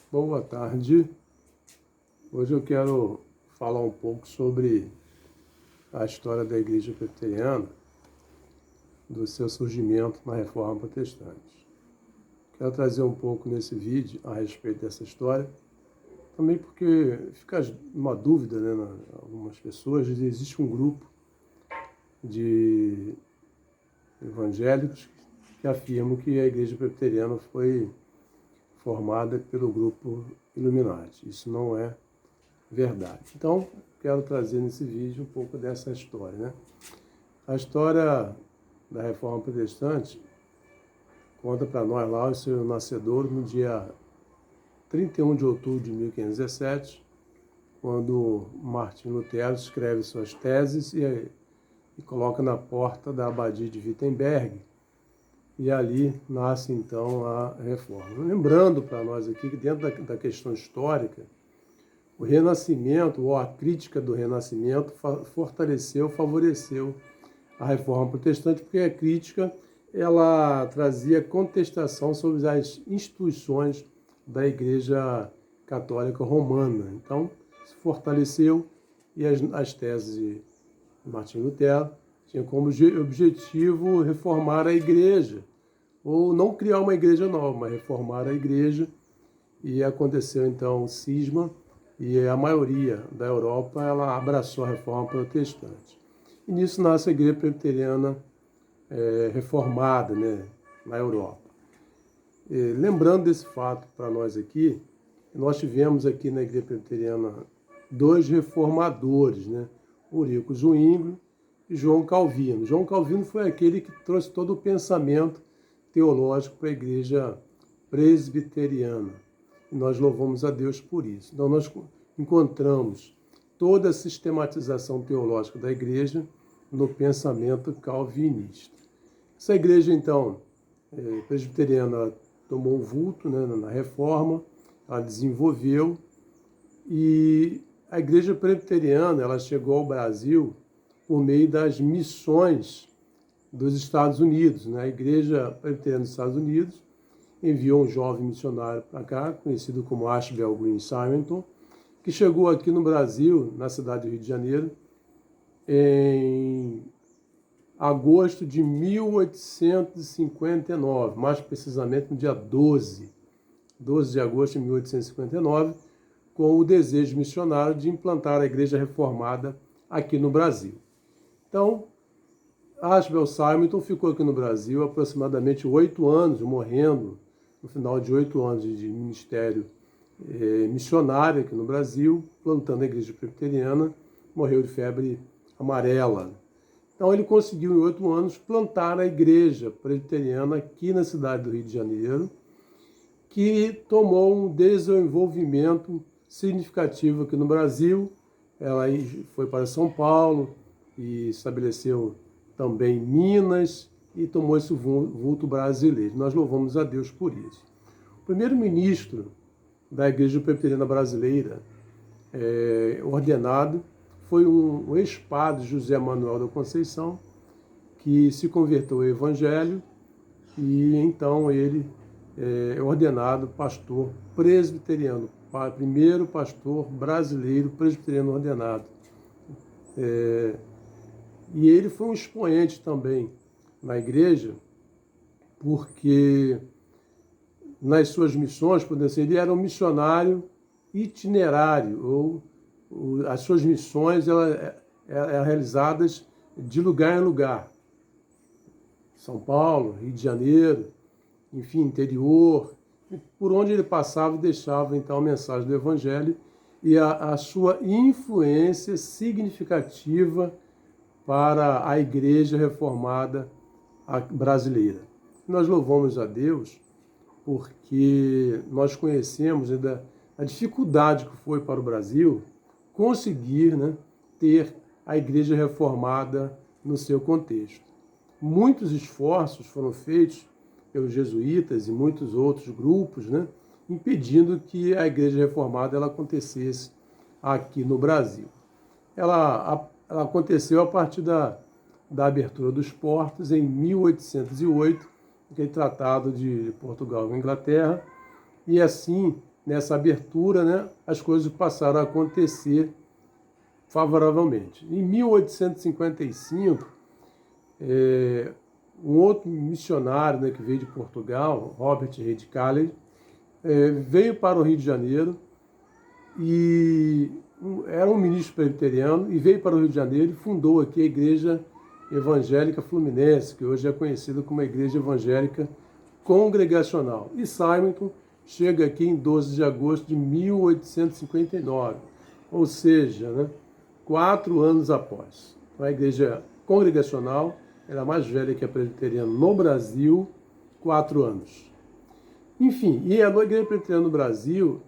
Boa tarde. Hoje eu quero falar um pouco sobre a história da Igreja Presbiteriana, do seu surgimento na Reforma Protestante. Quero trazer um pouco nesse vídeo a respeito dessa história, também porque fica uma dúvida, né, em algumas pessoas, de existe um grupo de evangélicos que afirmam que a Igreja Presbiteriana foi formada pelo grupo Illuminati. Isso não é verdade. Então, quero trazer nesse vídeo um pouco dessa história, né? A história da Reforma Protestante conta para nós lá o seu nascedor no dia 31 de outubro de 1517, quando Martim Lutero escreve suas teses e coloca na porta da abadia de Wittenberg, e ali nasce então a Reforma. Lembrando para nós aqui que dentro da questão histórica, o Renascimento, ou a crítica do Renascimento, fortaleceu, favoreceu a Reforma Protestante, porque a crítica ela trazia contestação sobre as instituições da Igreja Católica Romana. Então, se fortaleceu, e as teses de Martim Lutero tinham como objetivo reformar a Igreja, ou não criar uma igreja nova, mas reformar a Igreja, e aconteceu então o cisma, e a maioria da Europa ela abraçou a Reforma Protestante. E nisso nasce a Igreja Presbiteriana reformada, né, na Europa. Lembrando desse fato para nós aqui, nós tivemos aqui na Igreja Presbiteriana dois reformadores, né, Eurico Zwinglio e João Calvino. João Calvino foi aquele que trouxe todo o pensamento teológico para a Igreja Presbiteriana. E nós louvamos a Deus por isso. Então, nós encontramos toda a sistematização teológica da Igreja no pensamento calvinista. Essa Igreja, então, presbiteriana, tomou um vulto, né, na Reforma, ela desenvolveu, e a Igreja Presbiteriana ela chegou ao Brasil por meio das missões dos Estados Unidos, né? A Igreja Presbiteriana dos Estados Unidos enviou um jovem missionário para cá, conhecido como Ashbel Green Simonton, que chegou aqui no Brasil, na cidade do Rio de Janeiro, em agosto de 1859, mais precisamente no dia 12 de agosto de 1859, com o desejo missionário de implantar a Igreja Reformada aqui no Brasil. Então, Ashbel Simonton ficou aqui no Brasil aproximadamente 8 anos, morrendo no final de 8 anos de ministério missionário aqui no Brasil, plantando a Igreja Presbiteriana, morreu de febre amarela. Então ele conseguiu em 8 anos plantar a Igreja Presbiteriana aqui na cidade do Rio de Janeiro, que tomou um desenvolvimento significativo aqui no Brasil. Ela foi para São Paulo e estabeleceu também Minas, e tomou esse vulto brasileiro. Nós louvamos a Deus por isso. O primeiro-ministro da Igreja Presbiteriana Brasileira, ordenado, foi um ex-padre, José Manuel da Conceição, que se converteu ao Evangelho, e então ele é ordenado pastor presbiteriano, primeiro pastor brasileiro presbiteriano ordenado. E ele foi um expoente também na igreja, porque nas suas missões, podemos dizer, ele era um missionário itinerário, ou as suas missões eram realizadas de lugar em lugar. São Paulo, Rio de Janeiro, enfim, interior, por onde ele passava e deixava então a mensagem do Evangelho e a sua influência significativa para a Igreja Reformada brasileira. Nós louvamos a Deus porque nós conhecemos a dificuldade que foi para o Brasil conseguir, né, ter a Igreja Reformada no seu contexto. Muitos esforços foram feitos pelos jesuítas e muitos outros grupos, né, impedindo que a Igreja Reformada ela acontecesse aqui no Brasil. Ela aconteceu a partir da abertura dos portos em 1808, aquele tratado de Portugal com a Inglaterra, e assim nessa abertura, né, as coisas passaram a acontecer favoravelmente. Em 1855, um outro missionário, né, que veio de Portugal, Robert Reid Cayley, veio para o Rio de Janeiro e era um ministro presbiteriano e veio para o Rio de Janeiro e fundou aqui a Igreja Evangélica Fluminense, que hoje é conhecida como a Igreja Evangélica Congregacional. E Simonton chega aqui em 12 de agosto de 1859, ou seja, né, 4 anos após. Então, a Igreja Congregacional era mais velha que a presbiteriana no Brasil, 4 anos. Enfim, e a Igreja Presbiteriana no Brasil,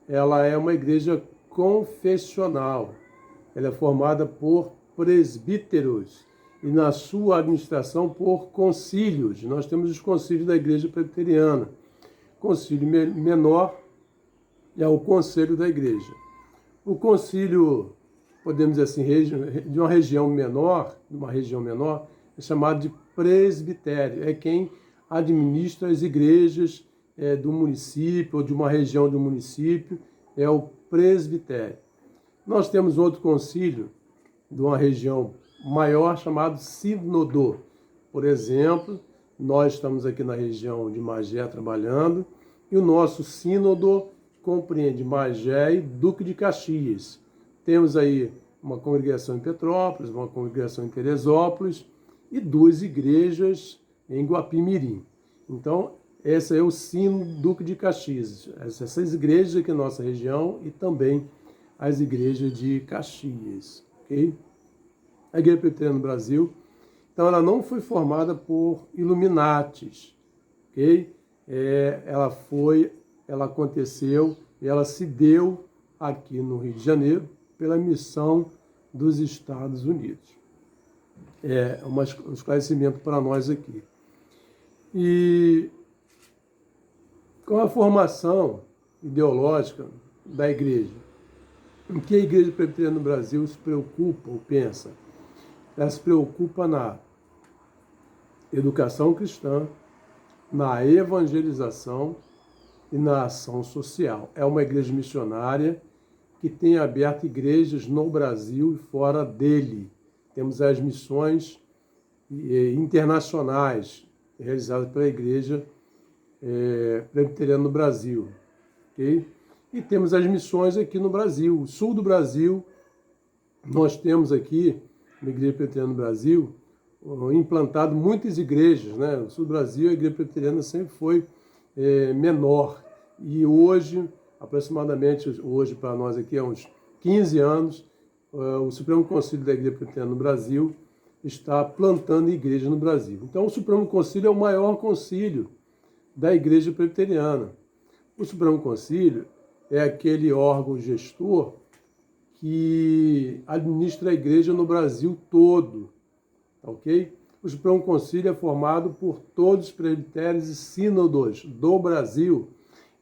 ela é uma igreja confessional. Ela é formada por presbíteros e na sua administração por concílios. Nós temos os concílios da Igreja Presbiteriana. Concílio menor é o conselho da igreja. O concílio, podemos dizer assim, de uma região menor, é chamado de presbitério. É quem administra as igrejas do município ou de uma região do município, é o presbitério. Nós temos outro concílio de uma região maior chamado sínodo. Por exemplo, nós estamos aqui na região de Magé trabalhando e o nosso sínodo compreende Magé e Duque de Caxias. Temos aí uma congregação em Petrópolis, uma congregação em Teresópolis e 2 igrejas em Guapimirim. Então, esse é o Sínodo Duque de Caxias. Essas igrejas aqui na nossa região e também as igrejas de Caxias. Okay? A Igreja Presbiteriana no Brasil, então, ela não foi formada por Illuminatis. Okay? Ela aconteceu e ela se deu aqui no Rio de Janeiro pela missão dos Estados Unidos. É um esclarecimento para nós aqui. E com a formação ideológica da igreja, em que a Igreja Presbiteriana no Brasil se preocupa ou pensa? Ela se preocupa na educação cristã, na evangelização e na ação social. É uma igreja missionária que tem aberto igrejas no Brasil e fora dele. Temos as missões internacionais realizadas pela Igreja Presbiteriana no Brasil. Okay? E temos as missões aqui no Brasil. O sul do Brasil, nós temos aqui, na Igreja Presbiteriana no Brasil, implantado muitas igrejas. Né? No sul do Brasil, a Igreja Presbiteriana sempre foi menor. E hoje, aproximadamente, hoje para nós aqui, há uns 15 anos, o Supremo Concílio da Igreja Presbiteriana no Brasil está plantando igreja no Brasil. Então, o Supremo Concílio é o maior concílio da Igreja Presbiteriana. O Supremo Concílio é aquele órgão gestor que administra a igreja no Brasil todo, ok? O Supremo Concílio é formado por todos os presbitérios e sínodos do Brasil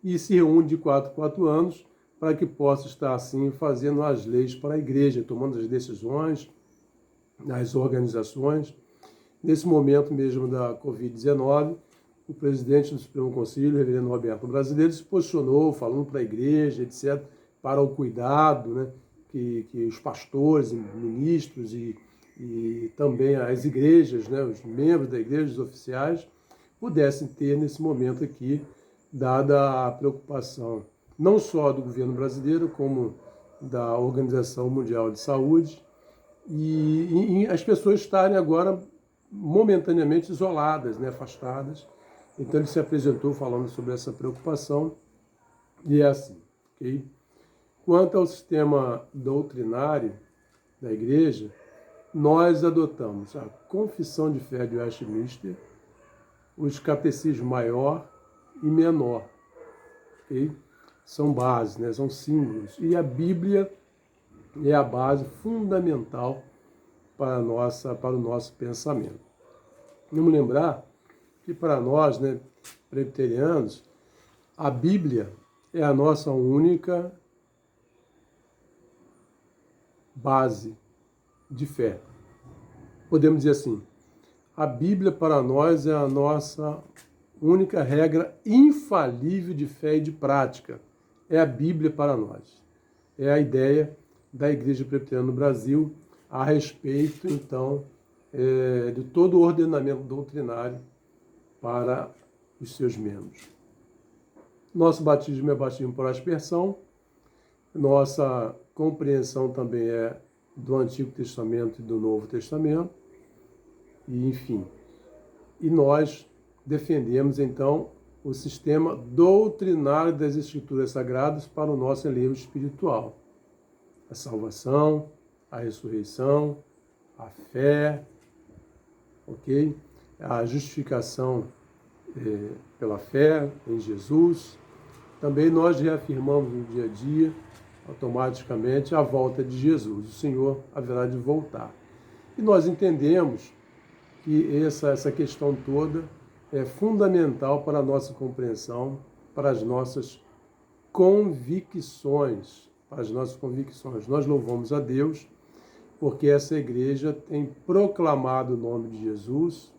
e se reúne de 4 em 4 anos para que possa estar, assim, fazendo as leis para a igreja, tomando as decisões, as organizações. Nesse momento mesmo da Covid-19, o presidente do Supremo Concílio, o reverendo Roberto Brasileiro, se posicionou falando para a igreja, etc., para o cuidado, né, que os pastores, ministros e também as igrejas, né, os membros da igreja, os oficiais, pudessem ter nesse momento aqui, dada a preocupação não só do governo brasileiro, como da Organização Mundial de Saúde, e as pessoas estarem agora momentaneamente isoladas, né, afastadas. Então ele se apresentou falando sobre essa preocupação e é assim. Okay? Quanto ao sistema doutrinário da igreja, nós adotamos a Confissão de Fé de Westminster, os catecismos maior e menor. Okay? São bases, né? São símbolos. E a Bíblia é a base fundamental para o nosso pensamento. Vamos lembrar que para nós, né, presbiterianos, a Bíblia é a nossa única base de fé. Podemos dizer assim, a Bíblia para nós é a nossa única regra infalível de fé e de prática. é a Bíblia para nós. É a ideia da Igreja Presbiteriana no Brasil a respeito, então, de todo o ordenamento doutrinário para os seus membros. Nosso batismo é batismo por aspersão, nossa compreensão também é do Antigo Testamento e do Novo Testamento, e enfim. E nós defendemos, então, o sistema doutrinário das Escrituras Sagradas para o nosso enlevo espiritual. A salvação, a ressurreição, a fé, ok? A justificação pela fé em Jesus. Também nós reafirmamos no dia a dia, automaticamente, a volta de Jesus. O Senhor haverá de voltar. E nós entendemos que essa questão toda é fundamental para a nossa compreensão, para as nossas convicções. Nós louvamos a Deus porque essa igreja tem proclamado o nome de Jesus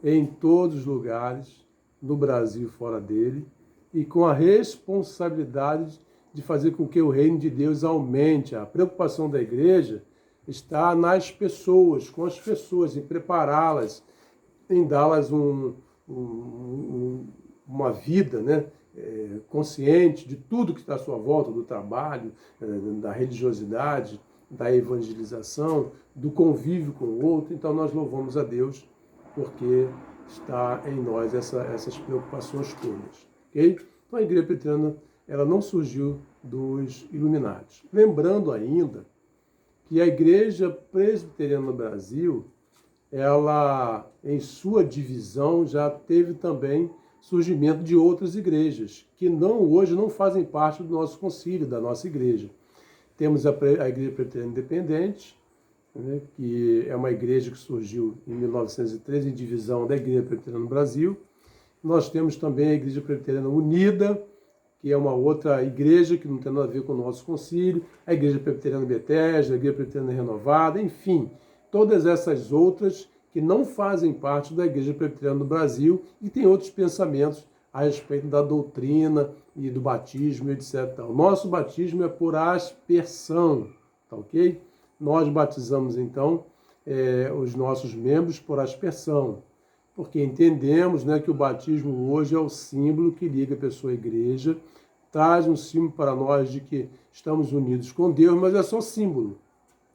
em todos os lugares, no Brasil e fora dele, e com a responsabilidade de fazer com que o reino de Deus aumente. A preocupação da igreja está nas pessoas, com as pessoas, em prepará-las, em dá-las uma vida, né, consciente de tudo que está à sua volta, do trabalho, da religiosidade, da evangelização, do convívio com o outro. Então nós louvamos a Deus porque está em nós essas preocupações todas. Okay? Então a Igreja Presbiteriana ela não surgiu dos Illuminati. Lembrando ainda que a Igreja Presbiteriana no Brasil, ela, em sua divisão, já teve também surgimento de outras igrejas, que hoje não fazem parte do nosso concílio, da nossa igreja. Temos a Igreja Presbiteriana Independente, né, que é uma igreja que surgiu em 1913, em divisão da Igreja Presbiteriana no Brasil. Nós temos também a Igreja Presbiteriana Unida, que é uma outra igreja que não tem nada a ver com o nosso concílio, a Igreja Presbiteriana Betesda, a Igreja Presbiteriana Renovada, enfim, todas essas outras que não fazem parte da Igreja Presbiteriana do Brasil e tem outros pensamentos a respeito da doutrina e do batismo, etc. O nosso batismo é por aspersão, tá ok? Nós batizamos, então, os nossos membros por aspersão, porque entendemos, né, que o batismo hoje é o símbolo que liga a pessoa à igreja, traz um símbolo para nós de que estamos unidos com Deus, mas é só símbolo,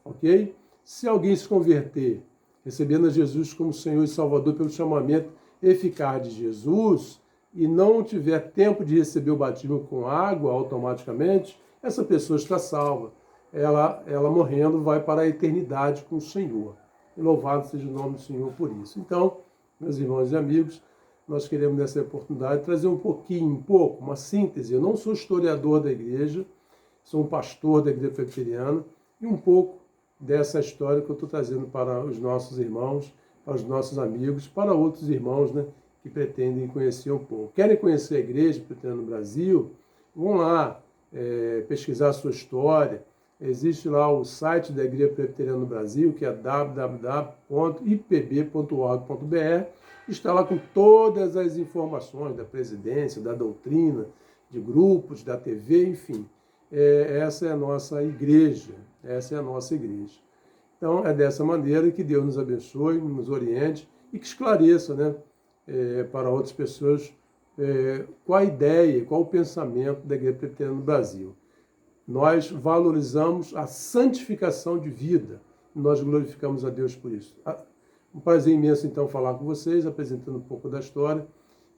ok? Se alguém se converter, recebendo a Jesus como Senhor e Salvador pelo chamamento eficaz de Jesus, e não tiver tempo de receber o batismo com água automaticamente, essa pessoa está salva. Ela morrendo vai para a eternidade com o Senhor. E louvado seja o nome do Senhor por isso. Então, meus irmãos e amigos, nós queremos nessa oportunidade trazer um pouco, uma síntese. Eu não sou historiador da igreja, sou um pastor da Igreja Presbiteriana, e um pouco dessa história que eu estou trazendo para os nossos irmãos, para os nossos amigos, para outros irmãos, né, que pretendem conhecer um pouco. Querem conhecer a Igreja Presbiteriana no Brasil? Vão lá pesquisar a sua história. Existe lá o site da Igreja Presbiteriana no Brasil, que é www.ipb.org.br. Está lá com todas as informações da presidência, da doutrina, de grupos, da TV, enfim. Essa é a nossa igreja. Essa é a nossa igreja. Então, é dessa maneira que Deus nos abençoe, nos oriente e que esclareça, né, para outras pessoas qual a ideia, qual o pensamento da Igreja Presbiteriana no Brasil. Nós valorizamos a santificação de vida. Nós glorificamos a Deus por isso. Um prazer imenso, então, falar com vocês, apresentando um pouco da história.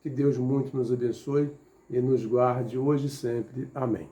Que Deus muito nos abençoe e nos guarde hoje e sempre. Amém.